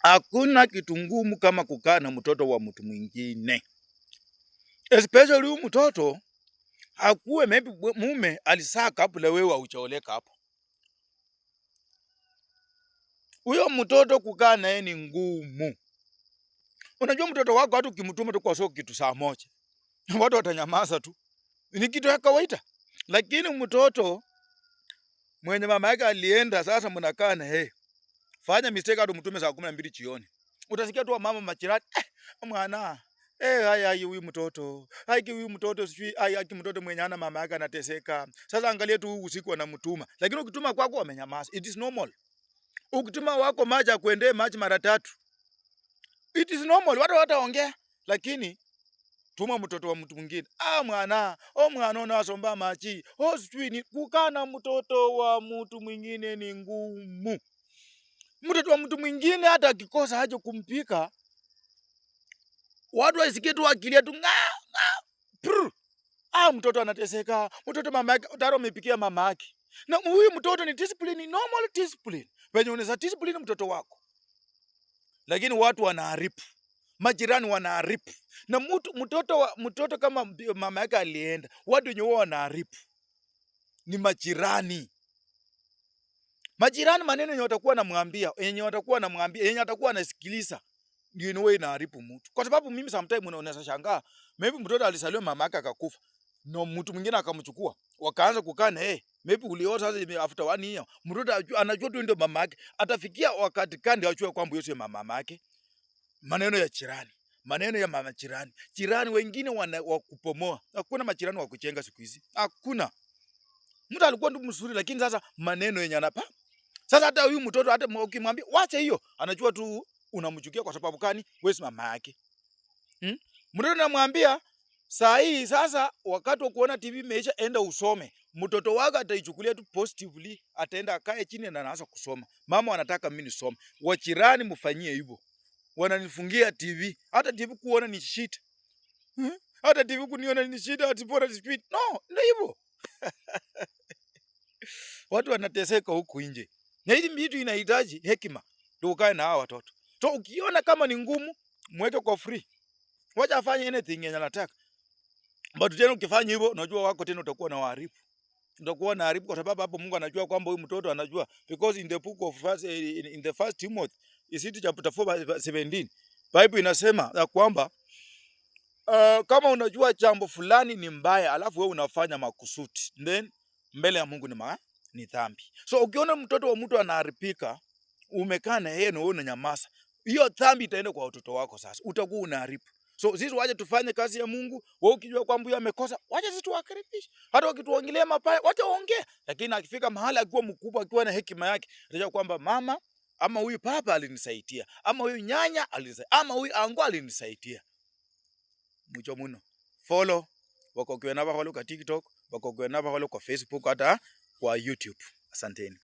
Hakuna kitu ngumu kama kukaa na mtoto wa mtu mwingine. Especially huyu mtoto hakuwe maybe mume alisaka kabla wewe haujaoleka hapo. Huyo mtoto kukaa naye ni ngumu. Unajua mtoto wako hata ukimtuma tu kwa soko kitu saa moja, watu watanyamaza tu. Ni kitu ya kawaida. Lakini mtoto mwenye mama yake alienda, sasa mnakaa na yeye. Fanya mistake hata mtume saa 12 jioni. Utasikia tu mama machirani, mwana, haya huyu mtoto. Haiki huyu mtoto sijui, haki mtoto mwenye ana mama yake anateseka. Sasa angalia tu usiku anamtuma. Lakini ukituma kwako wamenyamaza. It is normal. Ukituma wako maji akuendee maji mara 3. It is normal. Watu wataongea. Lakini tuma mtoto wa mtu mwingine. Mwana, mwana unasomba maji. Sijui ni kukaa na mtoto wa mtu mwingine ni ngumu. Mtoto wa mtu mwingine hata akikosa haja kumpika, watu wasikie tu akilia tu mtoto anateseka. Mtoto mama yake tayari amepikia mama yake. Na huyu mtoto ni discipline, normal discipline. Wenye unaweza discipline mtoto wako. Lakini watu wanaharibu. Majirani wanaharibu. Na mtoto kama mama yake alienda, watu wenye wao wanaharibu ni majirani. Majirani maneno yenye watakuwa namwambia, yenye atakuwa anasikiliza, ndio inawe inaharibu mtu. Kwa sababu mimi sometimes unaweza shangaa, maybe mtoto alisaliwa mama yake akakufa, na mtu mwingine akamchukua, wakaanza kukaa na yeye. Maybe uliota sasa after 1 year, mtoto anajua tu ndio mama yake. Atafikia wakati kandi ajue kwamba yeye sio mama yake. Maneno ya jirani, maneno ya mama jirani. Jirani wengine wa kupomoa. Hakuna majirani wa kuchenga siku hizi. Hakuna. Mtu alikuwa ndio mzuri, lakini sasa maneno yenye anapa. Sasa hata huyu mtoto hata ukimwambia wacha hiyo, anajua tu unamchukia kwa sababu gani? Wewe si mama yake. Mtoto anamwambia saa hii sasa wakati wa kuona TV imeisha, enda usome. Mtoto wako ataichukulia tu positively, ataenda akae chini na anaanza kusoma. Mama anataka mimi nisome. Wachirani mfanyie hivyo. Wananifungia TV. Hata TV kuona ni shit. Hata TV kuniona ni shit, hata bora speed. No, ndio hivyo. Watu wanateseka huku nje. Na hizi vitu inahitaji hekima ndio ukae na hao watoto. So ukiona kama ni ngumu, mweke kwa free. Wacha afanye anything yenye anataka. But tena ukifanya hivyo, unajua wako tena utakuwa na waharibu. Utakuwa na haribu kwa sababu hapo Mungu anajua kwamba huyu mtoto anajua, because in the book of in the first Timothy, is it chapter 4:17, Bible inasema ya kwamba kama unajua jambo fulani ni mbaya alafu wewe unafanya makusudi, then mbele ya Mungu ni dhambi. So ukiona mtoto wa mtu anaharibika, umekaa na yeye na wewe unanyamaza, hiyo dhambi itaenda kwa watoto wako. Sasa utakuwa unaharibu. So sisi waje tufanye kazi ya Mungu. Wewe ukijua kwamba yeye amekosa, waje sisi tuwakaribishe. Hata wakituongelea mabaya, wacha waongee. Lakini akifika mahali akiwa mkubwa, akiwa na hekima yake, atajua kwamba mama ama huyu baba alinisaidia, ama huyu nyanya alinisaidia, ama huyu ango alinisaidia. Mucho muno. Follow wako kwa TikTok, wako kwa Facebook, hata kwa YouTube. Asanteni.